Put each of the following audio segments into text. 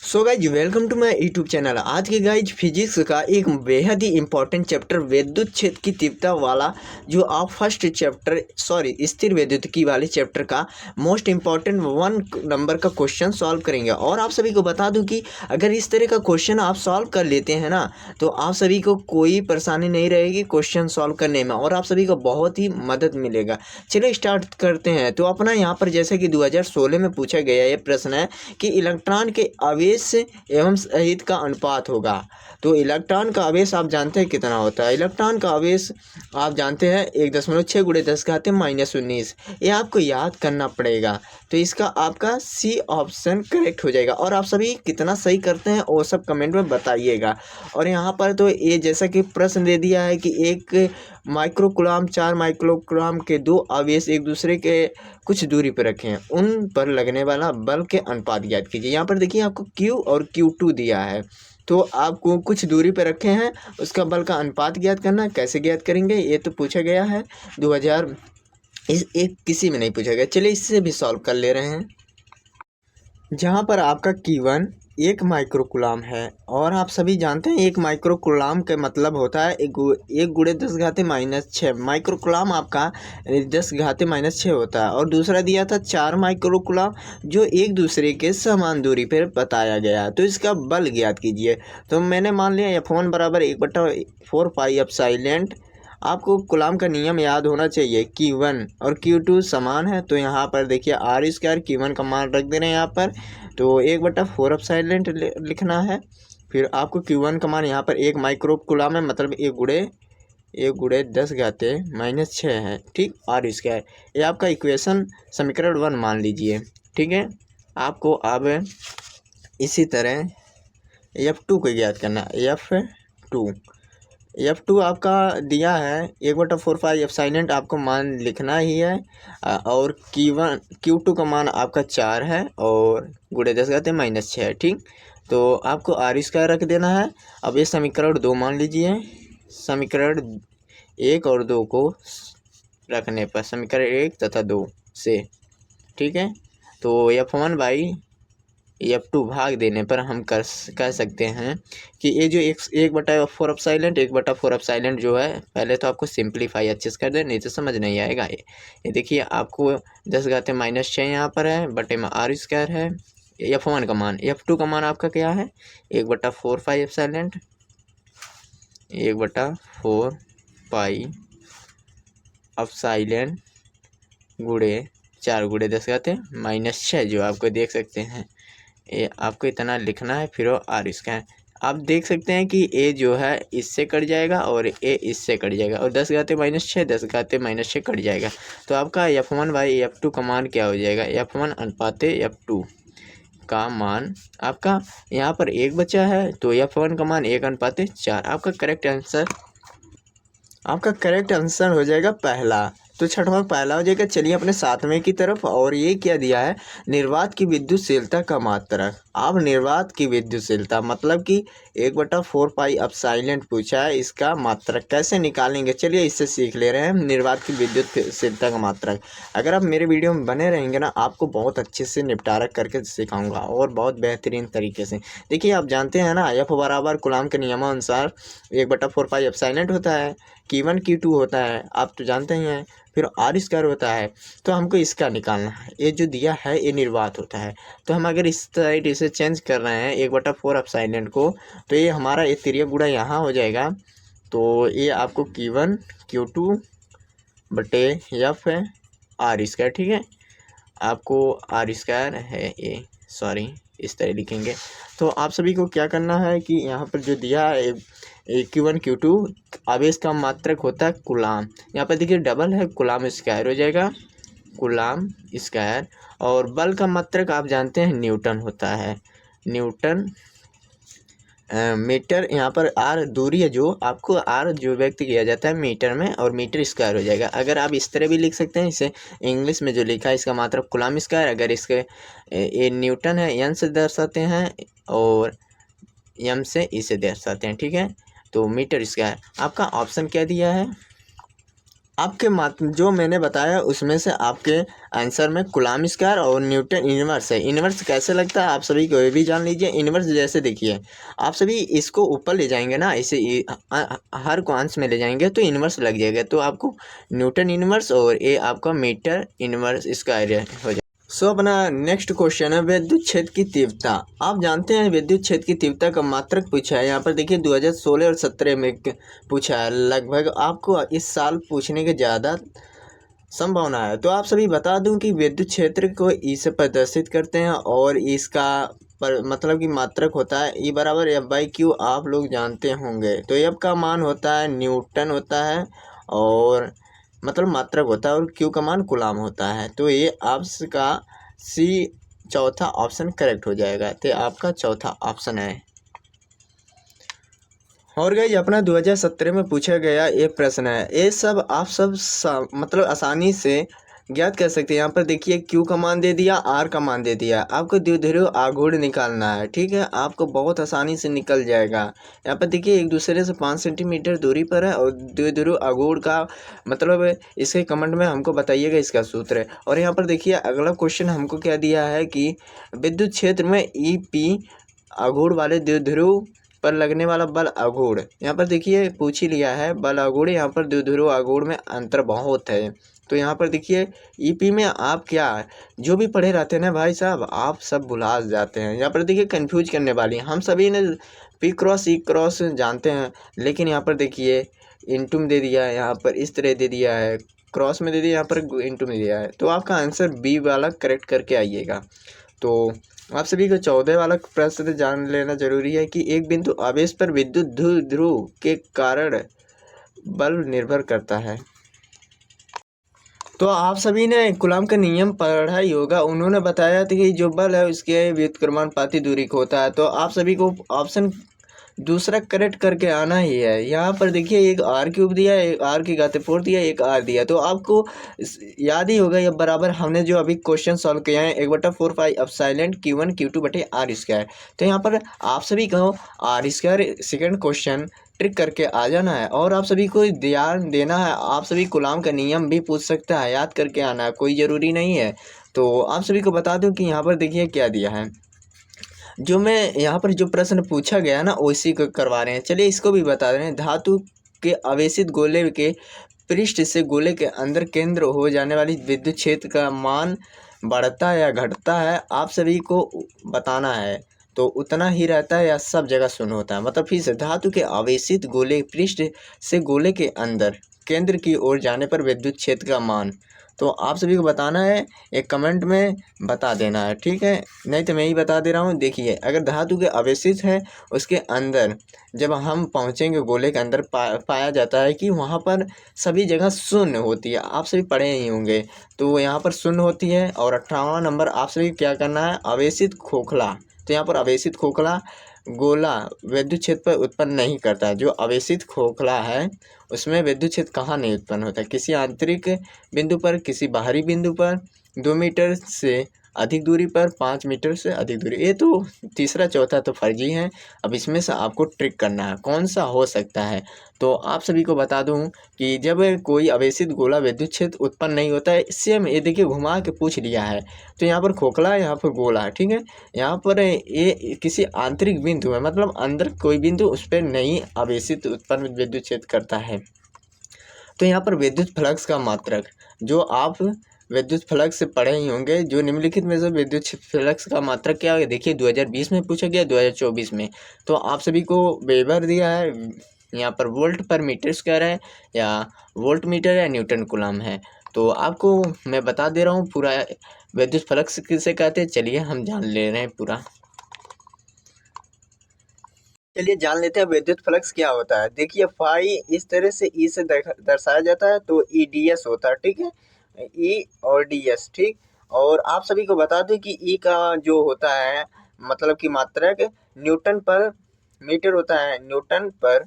So guys welcome to my YouTube channel. आज के guys physics का एक बेहद ही इंपॉर्टेंट चैप्टर विद्युत क्षेत्र की तीव्रता वाला जो आप फर्स्ट चैप्टर स्थिर विद्युतिकी वाले चैप्टर का मोस्ट इंपॉर्टेंट 1 नंबर का क्वेश्चन सॉल्व करेंगे। और आप सभी को बता दूं कि अगर इस तरह का क्वेश्चन आप सॉल्व कर लेते हैं ना तो आप सभी को कोई परेशानी नहीं रहेगी क्वेश्चन सॉल्व करने में और आप सभी को बहुत ही मदद मिलेगा। चलिए स्टार्ट करते हैं। तो अपना यहाँ पर जैसे कि 2016 में पूछा गया ये प्रश्न है कि इलेक्ट्रॉन के आवेश एवं सहित का अनुपात होगा। तो इलेक्ट्रॉन का आवेश आप जानते हैं कितना होता है। इलेक्ट्रॉन का आवेश आप जानते हैं 1.6 × 10⁻19। ये आपको याद करना पड़ेगा। तो इसका आपका सी ऑप्शन करेक्ट हो जाएगा। और आप सभी कितना सही करते हैं वो सब कमेंट में बताइएगा। और यहाँ पर तो ये जैसा कि प्रश्न दे दिया है कि 1 माइक्रोकुलाम 4 माइक्रोकुलाम के दो आवेश एक दूसरे के कुछ दूरी पर रखे हैं, उन पर लगने वाला बल के अनुपात ज्ञात कीजिए। यहाँ पर देखिए आपको Q और Q2 दिया है, तो आपको कुछ दूरी पर रखे हैं, उसका बल का अनुपात ज्ञात करना है। कैसे ज्ञात करेंगे ये तो पूछा गया है 2000 इस एक किसी में नहीं पूछा गया। चलिए इससे भी सॉल्व कर ले रहे हैं। जहाँ पर आपका Q1 1 माइक्रोकुलाम है और आप सभी जानते हैं 1 माइक्रोकुलाम का मतलब होता है 1 × 10⁻⁻6 माइक्रोकुलाम आपका 10⁻⁻6 होता है। और दूसरा दिया था 4 माइक्रोकुलाम जो एक दूसरे के समान दूरी पर बताया गया। तो इसका बल ज्ञात कीजिए। तो मैंने मान लिया F1 बराबर 1/4 पाई एप्सिलॉन। आपको कूलॉम का नियम याद होना चाहिए। Q1 और Q2 समान है, तो यहाँ पर देखिए r² Q1 का मान रख दे रहे हैं यहाँ पर, तो 1/4 एप्सिलॉन लिखना है। फिर आपको Q1 का मान यहाँ पर 1 माइक्रो कूलॉम है, मतलब 1 × 10⁻⁻6 है, ठीक, r²। ये आपका इक्वेशन समीकरण 1 मान लीजिए, ठीक है। आपको अब इसी तरह F2 को ज्ञात करना है। F2 आपका दिया है 1/4 पाई एप्सिलॉन, आपको मान लिखना ही है। और Q2 का मान आपका 4 है और × 10⁻⁻6 है, ठीक। तो आपको r² रख देना है। अब ये समीकरण 2 मान लीजिए। समीकरण 1 और 2 को रखने पर समीकरण 1 तथा 2 से, ठीक है, तो F1/F2 भाग देने पर हम कह सकते हैं कि ये जो 1/4 एप्सिलॉन जो है, पहले तो आपको सिंप्लीफाई अच्छे से कर दें, नहीं तो समझ नहीं आएगा। ये देखिए आपको 10⁻⁻6 यहाँ पर है, बटे में r² है। F1 का मान, F2 का मान आपका क्या है 1/4 पाई एप्सिलॉन, 1/4 पाई एप्सिलॉन गुणे 4 × 10⁻⁻6 जो आपको देख सकते हैं। ये आपको इतना लिखना है, फिर r²। आप देख सकते हैं कि a जो है इससे कट जाएगा और a इससे कट जाएगा और 10⁻⁻6 कट जाएगा। तो आपका F1/F2 का मान क्या हो जाएगा, F1 अनुपात F2 का मान आपका यहाँ पर 1 बचा है, तो F1 का मान 1/4। आपका करेक्ट आंसर हो जाएगा पहला। तो छठवां पहला हो जाएगा। चलिए अपने सातवें की तरफ। और ये क्या दिया है, निर्वात की विद्युतशीलता का मात्रक। अब निर्वात की विद्युतशीलता मतलब कि 1/4 पाई एप्सिलॉन पूछा है, इसका मात्रक कैसे निकालेंगे चलिए इससे सीख ले रहे हैं। निर्वात की विद्युतशीलता का मात्रक, अगर आप मेरे वीडियो में बने रहेंगे ना, आपको बहुत अच्छे से निपटारा करके सिखाऊंगा और बहुत बेहतरीन तरीके से। देखिए आप जानते हैं ना, F बराबर कूलॉम के नियमानुसार 1/4 पाई एप्सिलॉन होता है, Q1 Q2 होता है, आप तो जानते ही हैं, फिर r² होता है। तो हमको इसका निकालना है। ये जो दिया है ये निर्वात होता है, तो हम अगर इस साइड इसे चेंज कर रहे हैं 1/4 एप्सिलॉन को, तो ये हमारा ये तिर्यक गुणा यहाँ हो जाएगा। तो ये आपको Q1 Q2 बटे F है r², ठीक है। आपको r² है ये, इस तरह लिखेंगे। तो आप सभी को क्या करना है कि यहाँ पर जो दिया है Q1 Q2 आवेश का मात्रक होता है कूलॉम। यहाँ पर देखिए डबल है, कूलॉम² हो जाएगा, कूलॉम²। और बल का मात्रक आप जानते हैं न्यूटन होता है, न्यूटन मीटर। यहाँ पर r दूरी है, जो आपको r जो व्यक्त किया जाता है मीटर में, और मीटर² हो जाएगा। अगर आप इस तरह भी लिख सकते हैं, इसे इंग्लिश में जो लिखा है इसका मात्रक कूलॉम²। अगर इसके ये न्यूटन है, n से दर्शाते हैं और m से इसे दर्शाते हैं, ठीक है। तो मीटर²। आपका ऑप्शन क्या दिया है, आपके जो मैंने बताया उसमें से आपके आंसर में कूलम्ब स्क्वायर और न्यूटन इनवर्स है। इनवर्स कैसे लगता है आप सभी को ये भी जान लीजिए। इनवर्स जैसे देखिए, आप सभी इसको ऊपर ले जाएंगे ना, इसे हर को अंश में ले जाएंगे तो इनवर्स लग जाएगा, तो आपको न्यूटन इनवर्स और ये आपका मीटर इनवर्स स्क्वायर हो जाएगा। अपना नेक्स्ट क्वेश्चन है विद्युत क्षेत्र की तीव्रता। आप जानते हैं विद्युत क्षेत्र की तीव्रता का मात्रक पूछा है। यहाँ पर देखिए 2016 और 17 में पूछा है, लगभग आपको इस साल पूछने के ज़्यादा संभावना है। तो आप सभी बता दूं कि विद्युत क्षेत्र को ई से प्रदर्शित करते हैं और इसका मतलब कि मात्रक होता है E बराबर F/Q। आप लोग जानते होंगे। तो F का मान होता है न्यूटन होता है और मतलब मात्रक होता है, और Q का मान कूलम्ब होता है। तो ये आपका C चौथा ऑप्शन करेक्ट हो जाएगा। तो आपका चौथा ऑप्शन है। और गाइस अपना 2017 में पूछा गया एक प्रश्न है, ये सब आप सब मतलब आसानी से ज्ञात कर सकते हैं। यहाँ पर देखिए Q का मान दे दिया, R का मान दे दिया, आपको द्विध्रुव आघूर्ण निकालना है। ठीक है, आपको बहुत आसानी से निकल जाएगा। यहाँ पर देखिए एक दूसरे से 5 सेंटीमीटर दूरी पर है और द्विध्रुव आघूर्ण का मतलब इसके कमेंट में हमको बताइएगा इसका सूत्र। और यहाँ पर देखिए अगला क्वेश्चन हमको क्या दिया है कि विद्युत क्षेत्र में EP आघूर्ण वाले द्विध्रुव पर लगने वाला बल आघूर्ण, यहाँ पर देखिए पूछ ही लिया है बल आघूर्ण। यहाँ पर द्विध्रुव आघूर्ण में अंतर बहुत है। तो यहाँ पर देखिए EP में आप क्या जो भी पढ़े रहते हैं ना भाई साहब, आप सब भुला जाते हैं। यहाँ पर देखिए कंफ्यूज करने वाली, हम सभी ने P क्रॉस E क्रॉस जानते हैं, लेकिन यहाँ पर देखिए इंटू में दे दिया है, यहाँ पर इस तरह दे दिया है, क्रॉस में दे दिया, यहाँ पर इंटू में दिया है। तो आपका आंसर B वाला करेक्ट करके आइएगा। तो आप सभी को 14 वाला प्रश्न जान लेना जरूरी है कि एक बिंदु आवेश पर विद्युत ध्रुव के कारण बल निर्भर करता है। तो आप सभी ने कूलम्ब का नियम पढ़ा ही होगा। उन्होंने बताया था कि जो बल है उसके व्युत्क्रमानुपाती दूरी को होता है। तो आप सभी को ऑप्शन दूसरा करेक्ट करके आना ही है। यहाँ पर देखिए एक R³ दिया है, एक R⁴ दिया, एक R दिया। तो आपको याद ही होगा, ये बराबर हमने जो अभी क्वेश्चन सॉल्व किया है 1/4 पाई एप्सिलॉन Q1 Q2 बटे R²। तो यहाँ पर आप सभी को R² सेकेंड क्वेश्चन ट्रिक करके आ जाना है और आप सभी को ध्यान देना है। आप सभी कूलम्ब का नियम भी पूछ सकता है, याद करके आना है, कोई ज़रूरी नहीं है। तो आप सभी को बता दूं कि यहाँ पर देखिए क्या दिया है, जो मैं यहाँ पर जो प्रश्न पूछा गया ना उसी को करवा रहे हैं। चलिए इसको भी बता रहे हैं। धातु के आवेशित गोले के पृष्ठ से गोले के अंदर केंद्र हो जाने वाली विद्युत क्षेत्र का मान बढ़ता है या घटता है, आप सभी को बताना है। तो उतना ही रहता है या सब जगह शून्य होता है। मतलब फिर से धातु के आवेशित गोले पृष्ठ से गोले के अंदर केंद्र की ओर जाने पर विद्युत क्षेत्र का मान, तो आप सभी को बताना है, एक कमेंट में बता देना है। ठीक है, नहीं तो मैं ही बता दे रहा हूँ। देखिए अगर धातु के अवशेष है उसके अंदर जब हम पहुँचेंगे गोले के अंदर पाया जाता है कि वहाँ पर सभी जगह शून्य होती है। आप सभी पढ़े ही होंगे। तो यहाँ पर शून्य होती है। और 58वां नंबर आप सभी क्या करना है, अवेशित खोखला। तो यहाँ पर अवेशित खोखला गोला विद्युत क्षेत्र पर उत्पन्न नहीं करता। जो अवेशित खोखला है उसमें विद्युत क्षेत्र कहाँ नहीं उत्पन्न होता, किसी आंतरिक बिंदु पर, किसी बाहरी बिंदु पर, 2 मीटर से अधिक दूरी पर, 5 मीटर से अधिक दूरी। ये तो तीसरा चौथा तो फर्जी है। अब इसमें से आपको ट्रिक करना है कौन सा हो सकता है। तो आप सभी को बता दूं कि जब कोई अवेशित गोला विद्युत क्षेत्र उत्पन्न नहीं होता है, इससे हम ये देखिए घुमा के पूछ लिया है। तो यहाँ पर खोखला है, यहाँ पर गोला है। ठीक है, यहाँ पर ये किसी आंतरिक बिंदु है, मतलब अंदर कोई बिंदु उस पर नहीं आवेशित उत्पन्न विद्युत क्षेत्र करता है। तो यहाँ पर विद्युत फ्लक्स का मात्रक, जो आप विद्युत फ्लक्स से पढ़े ही होंगे, जो निम्नलिखित में से विद्युत फ्लक्स का मात्रक क्या है, देखिए 2020 में पूछा गया, 2024 में। तो आप सभी को वेबर दिया है, यहाँ पर वोल्ट पर मीटर स्क्वायर है, या वोल्ट मीटर या न्यूटन कूलम्ब है। तो आपको मैं बता दे रहा हूँ पूरा विद्युत फ्लक्स किसे कहते हैं। चलिए हम जान ले रहे हैं पूरा। चलिए जान लेते हैं विद्युत फ्लक्स क्या होता है। देखिए फाई इस तरह से ई से दर्शाया जाता है, तो ई डी एस होता है। ठीक है, ई और डी एस। ठीक, और आप सभी को बता दें कि ई का जो होता है मतलब कि मात्रक न्यूटन पर मीटर होता है, न्यूटन पर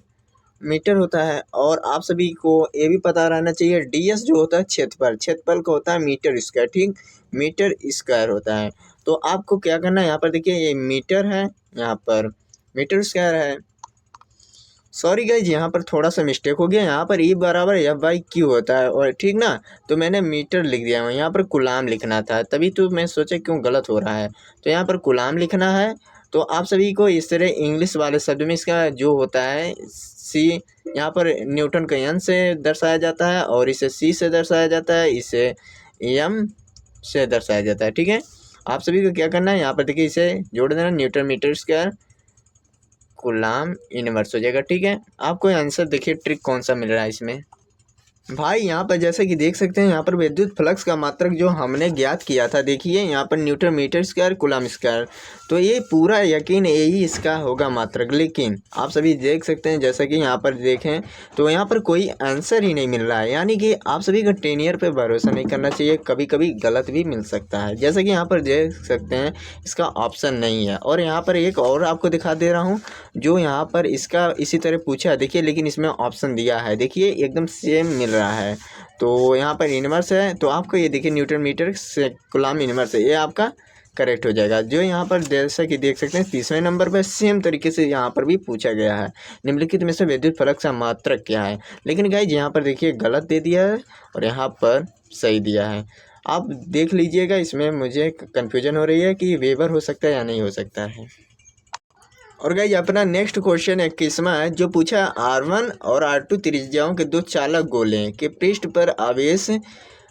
मीटर होता है। और आप सभी को ये भी पता रहना चाहिए डी एस जो होता है क्षेत्रफल, क्षेत्रफल का होता है मीटर स्क्वायर। ठीक, मीटर स्क्वायर होता है। तो आपको क्या करना है, यहाँ पर देखिए ये मीटर है, यहाँ पर मीटर स्क्वायर है, सॉरी गाइज, यहाँ पर थोड़ा सा मिस्टेक हो गया। यहाँ पर ई बराबर एफ बाई क्यू होता है, और ठीक ना, तो मैंने मीटर लिख दिया हूँ, यहाँ पर कुलाम लिखना था, तभी तो मैं सोचा क्यों गलत हो रहा है। तो यहाँ पर कुलाम लिखना है। तो आप सभी को इस तरह इंग्लिश वाले शब्द में इसका जो होता है सी, यहाँ पर न्यूटन का यन से दर्शाया जाता है, और इसे सी से दर्शाया जाता है, इसे एम से दर्शाया जाता है। ठीक है, आप सभी को क्या करना है, यहाँ पर देखिए इसे जोड़ देना, newton metre square coulomb inverse हो जाएगा। ठीक है, आपको आंसर देखिए ट्रिक कौन सा मिल रहा है इसमें भाई। यहाँ पर जैसे कि देख सकते हैं, यहाँ पर विद्युत फ्लक्स का मात्रक जो हमने ज्ञात किया था, देखिए यहाँ पर newton metre square coulomb square, तो ये पूरा यकीन यही इसका होगा मात्रक। लेकिन आप सभी देख सकते हैं, जैसा कि यहाँ पर देखें तो यहाँ पर कोई आंसर ही नहीं मिल रहा है, यानी कि आप सभी को टेनियर पे भरोसा नहीं करना चाहिए, कभी कभी गलत भी मिल सकता है। जैसा कि यहाँ पर देख सकते हैं इसका ऑप्शन नहीं है। और यहाँ पर एक और आपको दिखा दे रहा हूँ, जो यहाँ पर इसका इसी तरह पूछा है, देखिए, लेकिन इसमें ऑप्शन दिया है, देखिए एकदम सेम मिल रहा है। तो यहाँ पर इनवर्स है, तो आपको ये देखिए न्यूटन मीटर से कुलाम इनवर्स है, ये आपका करेक्ट हो जाएगा। जो यहाँ पर जैसा कि देख सकते हैं तीसरे नंबर पर सेम तरीके से यहाँ पर भी पूछा गया है, निम्नलिखित में से विद्युत फ्लक्स का मात्रक क्या है। लेकिन गाइज यहाँ पर देखिए गलत दे दिया है और यहाँ पर सही दिया है। आप देख लीजिएगा, इसमें मुझे कन्फ्यूजन हो रही है कि वेबर हो सकता है या नहीं हो सकता है। और गाइज अपना नेक्स्ट क्वेश्चन 21वां है, जो पूछा R1 और R2 त्रिज्याओं के दो चालक गोले के पृष्ठ पर आवेश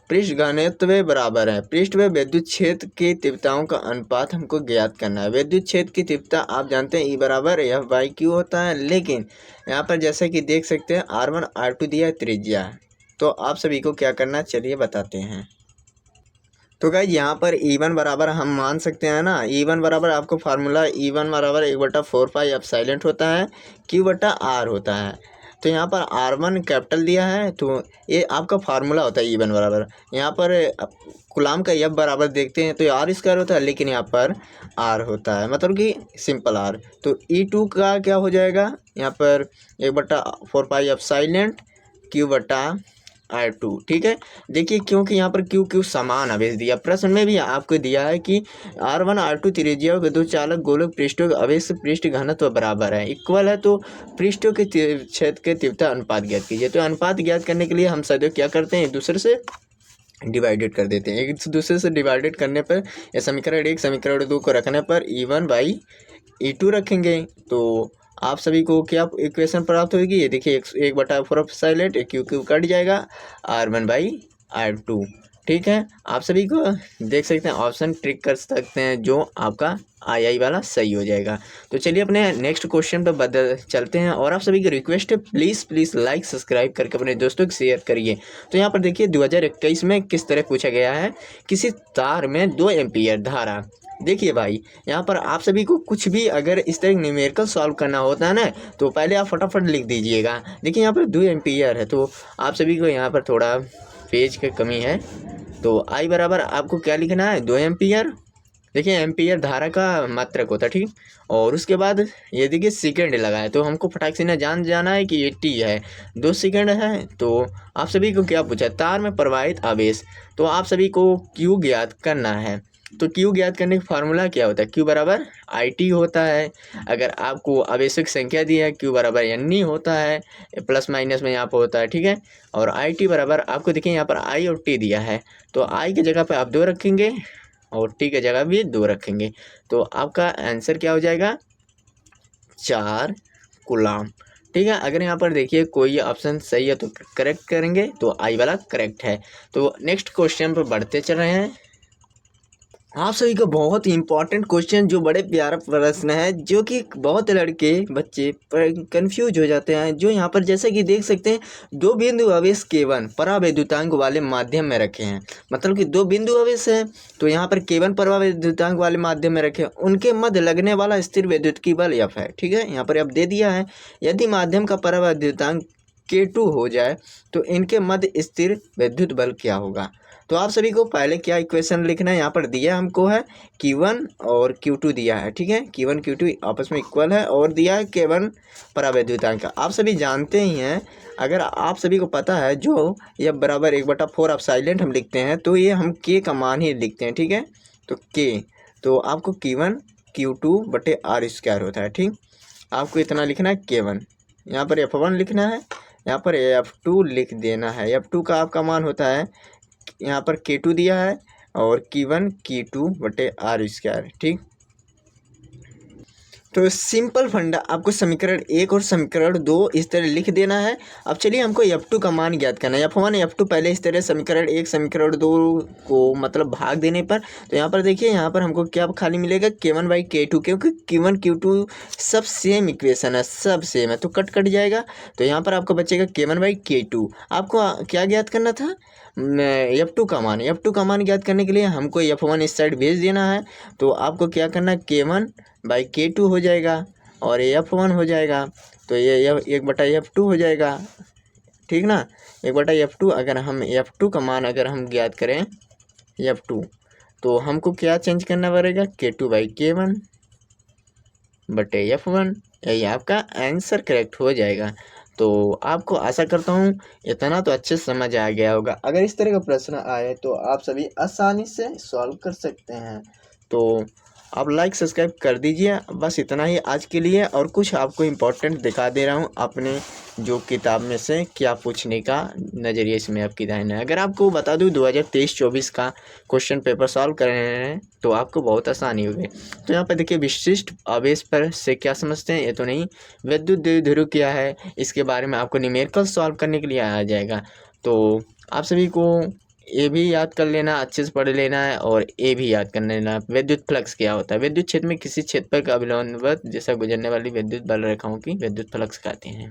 पृष्ठ घनत्व बराबर है, पृष्ठ में विद्युत क्षेत्र की तीव्रताओं का अनुपात हमको ज्ञात करना है। विद्युत क्षेत्र की तीव्रता आप जानते हैं ई बराबर एफ बाई क्यू होता है, लेकिन यहाँ पर जैसा कि देख सकते हैं R1 R2 दिया है त्रिज्या, तो आप सभी को क्या करना चलिए बताते हैं। तो गाइज यहाँ पर E1 बराबर हम मान सकते हैं ना, E1 बराबर आपको फार्मूला E1 बराबर 1/4 एफ साइलेंट होता है, Q/R होता है। तो यहाँ पर R1 कैपिटल दिया है, तो ये आपका फार्मूला होता है E1 बराबर। यहाँ पर कुलाम का F बराबर देखते हैं तो R स्क्वायर होता है, लेकिन यहाँ पर R होता है, मतलब कि सिंपल R। तो E2 का क्या हो जाएगा, यहाँ पर 1/4 एफ साइलेंट Q/R2। ठीक है, देखिए क्योंकि यहाँ पर Q समान आवेश दिया, प्रश्न में भी आपको दिया है कि R1 R2 त्रिज्याओं के दो चालक गोलक पृष्ठों के आवेश पृष्ठ घनत्व बराबर है, इक्वल है, तो पृष्ठों के क्षेत्र के तीव्रता अनुपात ज्ञात कीजिए। तो अनुपात ज्ञात करने के लिए हम सदैव क्या करते हैं, एक दूसरे से डिवाइडेड कर देते हैं। एक दूसरे से डिवाइडेड करने पर या समीकरण 1 समीकरण 2 को रखने पर E1 बाई E2 रखेंगे, तो आप सभी को क्या इक्वेशन प्राप्त होगी, ये देखिए 1/4 साइलेंट Q कट जाएगा, R1/R2। ठीक है, आप सभी को देख सकते हैं ऑप्शन ट्रिक कर सकते हैं, जो आपका आई वाला सही हो जाएगा। तो चलिए अपने नेक्स्ट क्वेश्चन पर बदल चलते हैं, और आप सभी की रिक्वेस्ट है प्लीज़ लाइक सब्सक्राइब करके अपने दोस्तों को शेयर करिए। तो यहाँ पर देखिए 2021 में किस तरह पूछा गया है, किसी तार में 2 एम्पीयर धारा। देखिए भाई, यहाँ पर आप सभी को कुछ भी अगर इस तरह न्यूमेरिकल सॉल्व करना होता है ना, तो पहले आप फटाफट लिख दीजिएगा। देखिए यहाँ पर 2 एम्पीयर है, तो आप सभी को यहाँ पर थोड़ा पेज की कमी है, तो आई बराबर आपको क्या लिखना है, 2 एम्पीयर। देखिए एम्पीयर धारा का मात्रक होता है, ठीक। और उसके बाद ये देखिए सेकेंड लगा है, तो हमको फटाक से ना जाना है कि 80 है, 2 सेकेंड है। तो आप सभी को क्या पूछा, तार में प्रवाहित आवेश, तो आप सभी को Q ज्ञात करना है। तो Q ज्ञात करने का फार्मूला क्या होता है, Q बराबर IT होता है। अगर आपको आवेशक संख्या दी है, Q बराबर NE होता है, प्लस माइनस में यहाँ पर होता है, ठीक है। और IT बराबर आपको देखिए यहाँ पर I और T दिया है, तो I की जगह पे आप 2 रखेंगे और T की जगह भी 2 रखेंगे, तो आपका आंसर क्या हो जाएगा, 4 कुलाम। ठीक है, अगर यहाँ पर देखिए कोई ऑप्शन सही है तो करेक्ट करेंगे, तो आई वाला करेक्ट है। तो नेक्स्ट क्वेश्चन पर बढ़ते चल रहे हैं। आप सभी का बहुत ही इंपॉर्टेंट क्वेश्चन, जो बड़े प्यारा प्रश्न है, जो कि बहुत लड़के बच्चे कंफ्यूज हो जाते हैं। जो यहाँ पर जैसे कि देख सकते हैं, 2 बिंदु आवेश K1 परावैद्युतांक वाले माध्यम में रखे हैं, मतलब कि 2 बिंदु आवेश है, तो यहाँ पर K1 परावैद्युतांक वाले माध्यम में रखे, उनके मध्य लगने वाला स्थिर वैद्युतिक बल F है। ठीक है, यहाँ पर F दे दिया है। यदि माध्यम का परावैद्युतांक K2 हो जाए तो इनके मध्य स्थिर विद्युत बल क्या होगा। तो आप सभी को पहले क्या इक्वेशन लिखना है, यहाँ पर दिया हमको है Q1 और Q2 दिया है, ठीक है। Q1 Q2 आपस में इक्वल है, और दिया है K1 परावैद्युतांक। आप सभी जानते ही हैं, अगर आप सभी को पता है, जो यह बराबर 1/4 आप साइलेंट हम लिखते हैं, तो ये हम K का मान ही लिखते हैं, ठीक है। तो K, तो आपको Q1 Q2/R² होता है, ठीक। आपको इतना लिखना है K1, यहाँ पर F1 लिखना है, यहाँ पर F2 लिख देना है। F2 का आपका मान होता है, यहाँ पर K2 दिया है और K1 K2 बटे आर स्क्वायर। ठीक, तो सिंपल फंडा आपको समीकरण 1 और समीकरण 2 इस तरह लिख देना है। अब चलिए हमको F2 का मान ज्ञात करना है। F1 F2 पहले इस तरह समीकरण 1 समीकरण 2 को मतलब भाग देने पर, तो यहाँ पर देखिए, यहाँ पर हमको क्या खाली मिलेगा, K1/K2, क्योंकि K1 K2 सब सेम इक्वेशन है, सब सेम है, तो कट कट जाएगा। तो यहाँ पर आपको बचेगा K1/K2। आपको क्या ज्ञात करना था, F2 का मान। F2 का मान ज्ञात करने के लिए हमको F1 इस साइड भेज देना है। तो आपको क्या करना है, K1/K2 हो जाएगा और F1 हो जाएगा, तो ये 1/F2 हो जाएगा। ठीक ना, 1/F2। अगर हम F2 का मान अगर हम ज्ञात करें F2, तो हमको क्या चेंज करना पड़ेगा, K2/K1 बटे F1। यही आपका आंसर करेक्ट हो जाएगा। तो आपको आशा करता हूँ इतना तो अच्छे से समझ आ गया होगा। अगर इस तरह का प्रश्न आए तो आप सभी आसानी से सॉल्व कर सकते हैं। तो आप लाइक सब्सक्राइब कर दीजिए। बस इतना ही आज के लिए, और कुछ आपको इम्पोर्टेंट दिखा दे रहा हूँ अपने जो किताब में से क्या पूछने का नज़रिए इसमें आपकी दाहिना है। अगर आपको बता दूँ 2023-24 का क्वेश्चन पेपर सॉल्व कर रहे हैं तो आपको बहुत आसानी होगी। तो यहाँ पर देखिए, विशिष्ट आवेश पर से क्या समझते हैं, ये तो नहीं, विद्युत द्विध्रुव क्या है, इसके बारे में आपको न्यूमेरिकल सॉल्व करने के लिए आ जाएगा। तो आप सभी को ये भी याद कर लेना, अच्छे से पढ़ लेना है, और ये भी याद कर लेना विद्युत फ्लक्स क्या होता है। विद्युत क्षेत्र में किसी क्षेत्र पर का अभिलंबवत जैसा गुजरने वाली विद्युत बल रेखाओं की विद्युत फ्लक्स कहते हैं।